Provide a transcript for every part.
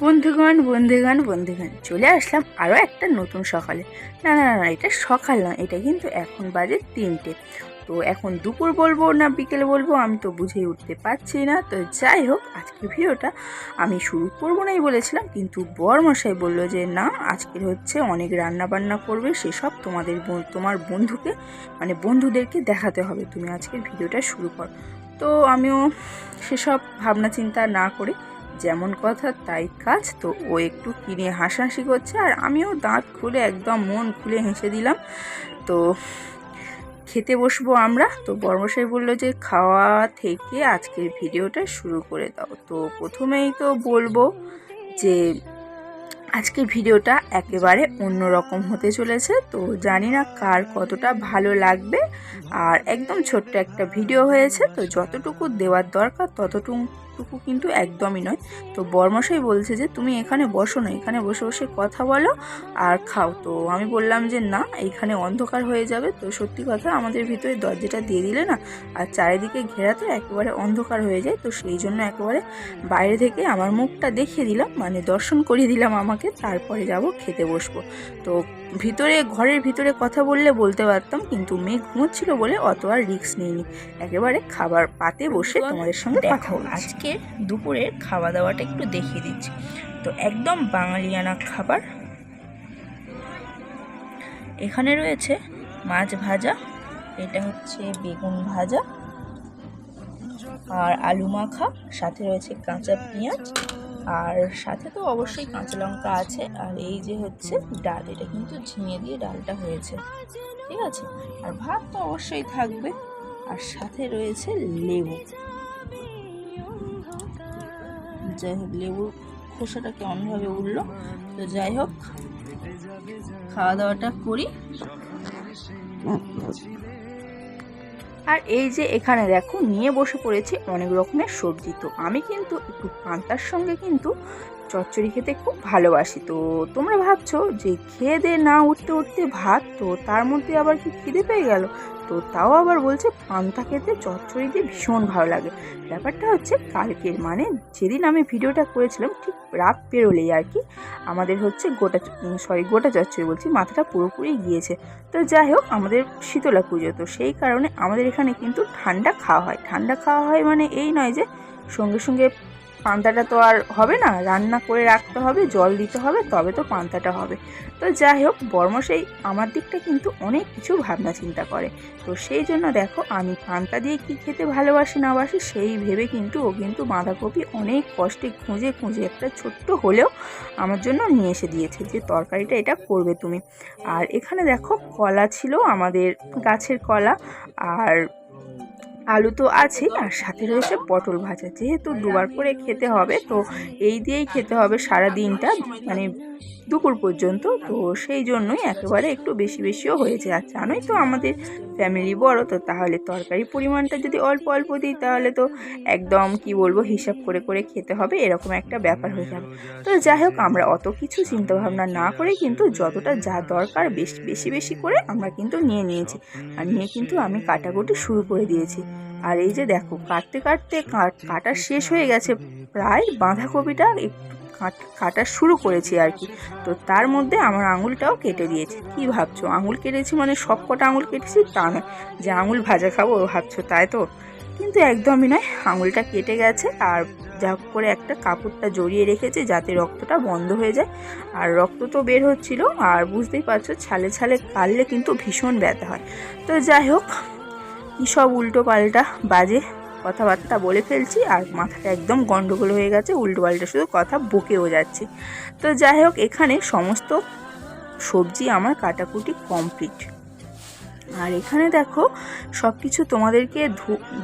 বন্ধুগণ বন্ধুগণ বন্ধুগণ চলে আসলাম আরও একটা নতুন সকালে। না না না, এটা সকাল নয়, এটা কিন্তু এখন বাজে 3টে। তো এখন দুপুর বলবো না বিকেল বলবো আমি তো বুঝেই উঠতে পারছি না। তো যাই হোক, আজকের ভিডিওটা আমি শুরু করবো নাই বলেছিলাম, কিন্তু বরমশাই বললো যে না, আজকের হচ্ছে অনেক রান্না বান্না করবে, সেসব তোমার বন্ধুকে মানে বন্ধুদেরকে দেখাতে হবে, তুমি আজকের ভিডিওটা শুরু কর। তো আমিও সেসব ভাবনা চিন্তা না করে যেমন কথা তাই কাজ। তো ও একটু কিনে হাসাহাসি করছে আর আমিও দাঁত খুলে একদম মন খুলে হেসে দিলাম। তো খেতে বসবো আমরা। তো বর্মশাই বললো যে খাওয়া থেকে আজকের ভিডিওটা শুরু করে দাও। তো প্রথমেই তো বলবো যে আজকের ভিডিওটা একেবারে অন্যরকম হতে চলেছে। তো জানি না কার কতটা ভালো লাগবে, আর একদম ছোট্ট একটা ভিডিও হয়েছে, তো যতটুকু দেওয়ার দরকার ততটুকু কিন্তু একদমই নয়। তো বরমশাই বলছে যে তুমি এখানে বসো না, এখানে বসে বসে কথা বলো আর খাও। তো আমি বললাম যে না, এইখানে অন্ধকার হয়ে যাবে। তো সত্যি কথা, আমাদের ভিতরে দরজাটা দিয়ে দিলে না আর চারিদিকে ঘেরাতে একেবারে অন্ধকার হয়ে যায়। তো সেই জন্য একেবারে বাইরে থেকে আমার মুখটা দেখিয়ে দিলাম, মানে দর্শন করিয়ে দিলাম আমাকে, তারপরে যাব খেতে বসবো। তো ঘরের ভিতরে কথা বলতে পারতাম, কিন্তু মেয়ে ঘুমোচ্ছিল বলে অত আর রিস্ক নিইনি, একেবারে খাবার পাতে বসে তোমাদের সঙ্গে কথা বলছি। আজকে দুপুরের খাওয়া দাওয়াটা একটু দেখিয়ে দিচ্ছি। তো একদম বাঙালিয়ানা খাবার। এখানে রয়েছে মাছ ভাজা, এটা হচ্ছে বেগুন ভাজা আর আলু মাখা, সাথে রয়েছে কাঁচা পেঁয়াজ, আর সাথে তো অবশ্যই কাঁচা লঙ্কা আছে। আর এই যে হচ্ছে ডাল, এটা কিন্তু ঝিঙে দিয়ে ডালটা হয়েছে, ঠিক আছে। আর ভাত তো অবশ্যই থাকবে, আর সাথে রয়েছে লেবু। যাই হোক, লেবুর খোসাটা কেমনভাবে উঠলো। তো যাই হোক, খাওয়া দাওয়াটা করি। আর এই যে এখানে দেখো নিয়ে বসে পড়েছি অনেক রকমের সবজি। তো আমি কিন্তু একটু পান্তার সঙ্গে কিন্তু চচ্চড়ি খেতে খুব ভালোবাসি। তো তোমরা ভাবছো যে খেয়ে দিয়ে না উঠতে উঠতে ভাত, তো তার মধ্যে আবার কি খিদে পেয়ে গেল। তো তাও আবার বলছে পান্তা খেতে চচ্চড়ি দিয়ে ভীষণ ভালো লাগে। ব্যাপারটা হচ্ছে কালকের মানে যেদিন আমি ভিডিওটা করেছিলাম ঠিক রাত পেরোলেই আর কি আমাদের হচ্ছে গোটা চচ্চড়ি বলছি, মাথাটা পুরোপুরি গিয়েছে। তো যাই হোক, আমাদের শীতলা পুজো, তো সেই কারণে আমাদের এখানে কিন্তু ঠান্ডা খাওয়া হয় মানে এই নয় যে সঙ্গে সঙ্গে পান্তাটা তো আর হবে না, রান্না করে রাখতে হবে, জল দিতে হবে, তবে তো পান্তাটা হবে। তো যাই হোক, বর্মশাই আমার দিকটা কিন্তু অনেক কিছু ভাবনা চিন্তা করে। তো সেই জন্য দেখো, আমি পান্তা দিয়ে কি খেতে ভালোবাসি না বাসি সেই ভেবে কিন্তু ও কিন্তু বাঁধাকপি অনেক কষ্টে খুঁজে একটা ছোট্ট হলেও আমার জন্য নিয়ে এসে দিয়েছে যে তরকারিটা এটা করবে তুমি। আর এখানে দেখো কলা ছিল, আমাদের গাছের কলা, আর আলু তো আছেই, আর সাথে রয়েছে পটল ভাজা। যেহেতু দুবার করে খেতে হবে, তো এই দিয়েই খেতে হবে সারা দিনটা, মানে দুপুর পর্যন্ত। তো সেই জন্যই একেবারে একটু বেশিও হয়েছে। আর জানোই তো আমাদের ফ্যামিলি বড়, তো তাহলে তরকারির পরিমাণটা যদি অল্প অল্প দিই তাহলে তো একদম কি বলবো হিসাব করে খেতে হবে, এরকম একটা ব্যাপার হয়ে যাবে। তো যাই হোক, আমরা অত কিছু চিন্তাভাবনা না করে কিন্তু যতটা যা দরকার বেশি করে আমরা কিন্তু নিয়েছি, আর নিয়ে কিন্তু আমি কাটাকুটি শুরু করে দিয়েছি। আর এই যে দেখো, কাটতে কাটা শেষ হয়ে গেছে প্রায়, বাঁধাকপিটা একটু কাটা শুরু করেছি আর কি। তো তার মধ্যে আমার আঙুলটাও কেটে দিয়েছে। কি ভাবছো, আঙুল কেটেছি মানে সব কটা আঙুল কেটেছি তা নয় যে আঙুল ভাজা খাবো ভাবছো, তাই তো? কিন্তু একদমই নয়, আঙুলটা কেটে গেছে। আর যা করে একটা কাপড়টা জড়িয়ে রেখেছে যাতে রক্তটা বন্ধ হয়ে যায়। আর রক্ত তো বের হচ্ছিল, আর বুঝতেই পারছো ছালে কাটলে কিন্তু ভীষণ ব্যথা হয়। তো যাই হোক, কী সব উল্টো পাল্টা বাজে কথাবার্তা বলে ফেলছি, আর মাথাটা একদম গন্ডগোল হয়ে গেছে, উল্টো পাল্টা শুধু কথা বকেও যাচ্ছি। তো যাই হোক, এখানে সমস্ত সবজি আমার কাটাকুটি কমপ্লিট। আর এখানে দেখো, সব কিছু তোমাদেরকে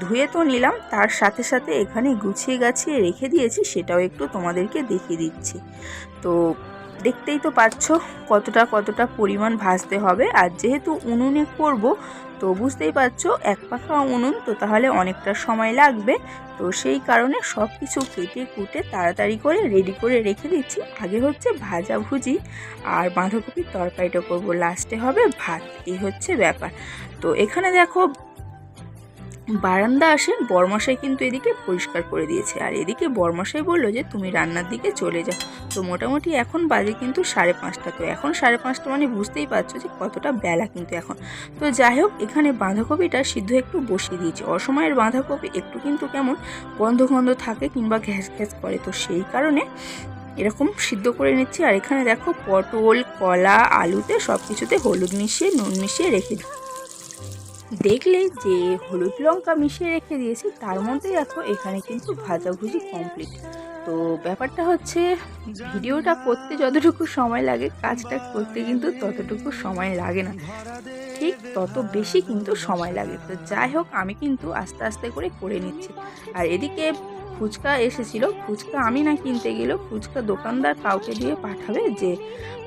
ধুয়ে তো নিলাম, তার সাথে সাথে এখানে গুছিয়ে গাছিয়ে রেখে দিয়েছি, সেটাও একটু তোমাদেরকে দেখিয়ে দিচ্ছি। তো দেখতেই তো পাচ্ছ কতটা পরিমাণ ভাজতে হবে। আর যেহেতু উনুনে করব, তো বুঝতেই পারছো এক পাখা উনুন, তো তাহলে অনেকটা সময় লাগবে। তো সেই কারণে সব কিছু কেটে কুটে তাড়াতাড়ি করে রেডি করে রেখে দিচ্ছি। আগে হচ্ছে ভাজাভুজি আর বাঁধাকপির তরকারিটা করব, লাস্টে হবে ভাত, এই হচ্ছে ব্যাপার। তো এখানে দেখো বারান্দা আসে, বরমশাই কিন্তু এদিকে পরিষ্কার করে দিয়েছে। আর এদিকে বরমশাই বললো যে তুমি রান্নার দিকে চলে যাও। তো মোটামুটি এখন বাজে কিন্তু 5:30। তো এখন 5:30 মানে বুঝতেই পারছো যে কতটা বেলা কিন্তু এখন। তো যাই হোক, এখানে বাঁধাকপিটা সিদ্ধ একটু বসিয়ে দিয়েছি। অসময়ের বাঁধাকপি একটু কিন্তু কেমন গন্ধ গন্ধ থাকে কিংবা ঘ্যাস ঘ্যাস করে, তো সেই কারণে এরকম সিদ্ধ করে নিচ্ছি। আর এখানে দেখো পটল, কলা, আলুতে সব কিছুতে হলুদ মিশিয়ে নুন মিশিয়ে রেখে দিই। দেখলে যে হলুদ লঙ্কা মিশিয়ে রেখে দিয়েছি, তার মধ্যে দেখো এখানে কিন্তু ভাজাভুজি কমপ্লিট। তো ব্যাপারটা হচ্ছে, ভিডিওটা করতে যতটুকু সময় লাগে, কাজটা করতে কিন্তু ততটুকু সময় লাগে না, ঠিক তত বেশি কিন্তু সময় লাগে। তো যাই হোক, আমি কিন্তু আস্তে আস্তে করে নিচ্ছি। আর এদিকে ফুচকা এসেছিল, ফুচকা আমি না কিনতে গেলেও ফুচকা দোকানদার কাউকে দিয়ে পাঠাবে, যে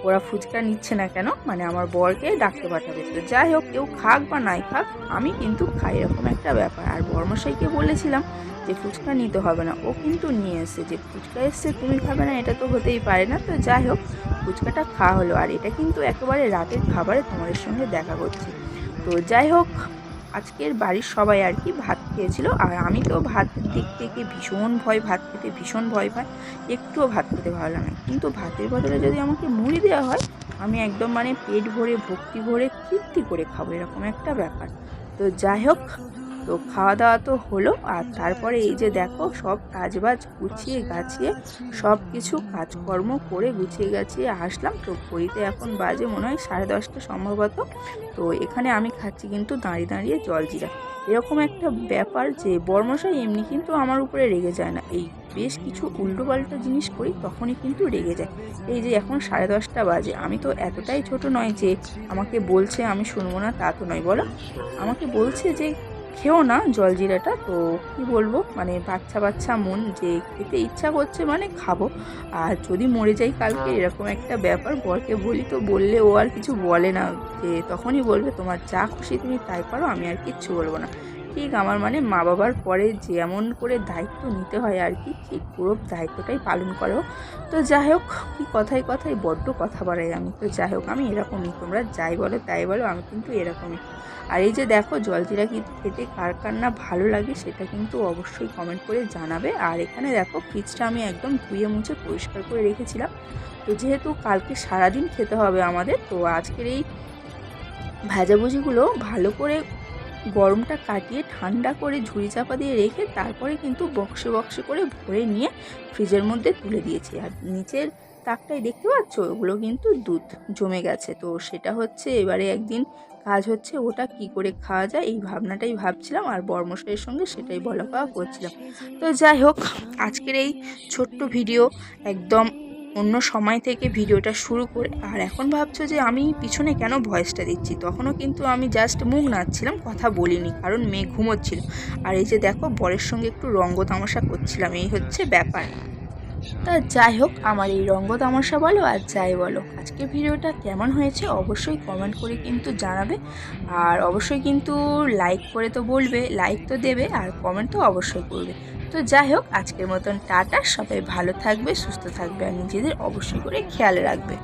ওরা ফুচকা নিচ্ছে না কেন, মানে আমার বরকে ডাকতে পাঠাবে। তো যাই হোক, কেউ খাক বা নাই খাক, আমি কিন্তু খাই, এরকম একটা ব্যাপার। আর বর্মশাইকে বলেছিলাম যে ফুচকা নিতে হবে না, ও কিন্তু নিয়ে এসছে। যে ফুচকা এসছে তুমি খাবে না, এটা তো হতেই পারে না। তো যাই হোক, ফুচকাটা খাওয়া হলো। আর এটা কিন্তু একেবারে রাতের খাবারে তোমাদের সঙ্গে দেখা করছি। তো যাই হোক, আজকের বাড়ির সবাই আর কি ভাত খেয়েছিল। আর আমি তো ভাতের দিক থেকে ভাত খেতে ভীষণ ভয় পাই, একটুও ভাত খেতে ভালো লাগে না। কিন্তু ভাতের বদলে যদি আমাকে মুড়ি দেওয়া হয়, আমি একদম মানে পেট ভরে ভক্তি ভরে তৃপ্তি করে খাবো, এরকম একটা ব্যাপার। তো যাই হোক, তো খাওয়া দাওয়া তো হলো। আর তারপরে এই যে দেখো, সব কাজবাজ গুছিয়ে গাছিয়ে সব কিছু কাজকর্ম করে গুছিয়ে গাছিয়ে আসলাম। তো ঘড়িতে এখন বাজে মনে হয় 10:30 সম্ভবত। তো এখানে আমি খাচ্ছি কিন্তু দাঁড়িয়ে দাঁড়িয়ে জলজিরা। এরকম একটা ব্যাপার যে বর্মশাই এমনি কিন্তু আমার উপরে রেগে যায় না, এই বেশ কিছু উল্টোপাল্টা জিনিস করি তখনই কিন্তু রেগে যায়। এই যে এখন 10:30 বাজে, আমি তো এতটাই ছোট নয় যে আমাকে বলছে আমি শুনবো না, তা তো নয় বলো। আমাকে বলছে যে খেও না জলজিরাটা, তো কি বলবো, মানে বাচ্চা বাচ্চা মন, যে খেতে ইচ্ছা করছে মানে খাবো। আর যদি মরে যাই কালকে, এরকম একটা ব্যাপার। বরকে বলি, তো বললে ও আর কিছু বলে না, যে তখনই বলবে তোমার যা খুশি তুমি তাই করো, আমি আর কিচ্ছু বলবো না। ঠিক আমার মানে মা বাবার পরে যেমন করে দায়িত্ব নিতে হয় আর কি, ঠিক পুরো দায়িত্বটাই পালন করো। তো যাই হোক, কি কথায় কথায় বড্ড কথা বাড়াই আমি। তো যাই হোক, আমি এরকমই, তোমরা যাই বলো তাই বলো, আমি কিন্তু এরকমই। আর এই যে দেখো, জলজিরা কি খেতে কার কার না ভালো লাগে, সেটা কিন্তু অবশ্যই কমেন্ট করে জানাবে। আর এখানে দেখো, ফ্রিজটা আমি একদম ধুয়ে মুছে পরিষ্কার করে রেখেছিলাম। তো যেহেতু কালকে সারাদিন খেতে হবে আমাদের, তো আজকের এই ভাজাভুজিগুলো ভালো করে গরমটা কাটিয়ে ঠান্ডা করে ঝুড়ি চাপা দিয়ে রেখে তারপরে কিন্তু বক্সে বক্সে করে ভরে নিয়ে ফ্রিজের মধ্যে তুলে দিয়েছি। আর নিচের তাকটাই দেখতে পাচ্ছ, ওগুলো কিন্তু দুধ জমে গেছে। তো সেটা হচ্ছে এবারে একদিন কাজ হচ্ছে, ওটা কি করে খাওয়া যায় এই ভাবনাটাই ভাবছিলাম, আর বর্মশাইয়ের সঙ্গে সেটাই বলা কওয়া করছিলাম। তো যাই হোক, আজকের এই ছোট্ট ভিডিও একদম অন্য সময় থেকে ভিডিওটা শুরু করে। আর এখন ভাবছো যে আমি পিছনে কেন ভয়েসটা দিচ্ছি, তখনও কিন্তু আমি জাস্ট মুখ নাড়ছিলাম, কথা বলিনি, কারণ মেয়ে ঘুমোচ্ছিল। আর এই যে দেখো, বরের সঙ্গে একটু রঙ্গ তামাশা করছিলাম, এই হচ্ছে ব্যাপার। তা যাই হোক, আমার এই রঙ্গ তামাশা বলো আর যাই বলো, আজকে ভিডিওটা কেমন হয়েছে অবশ্যই কমেন্ট করে কিন্তু জানাবে। আর অবশ্যই কিন্তু লাইক করে তো বলবে, লাইক তো দেবে, আর কমেন্ট তো অবশ্যই করবে। তো যাই হোক, আজকের মতন টাটা, সবাই ভালো থাকবে, সুস্থ থাকবে, আর নিজেদের অবশ্যই করে খেয়াল রাখবে।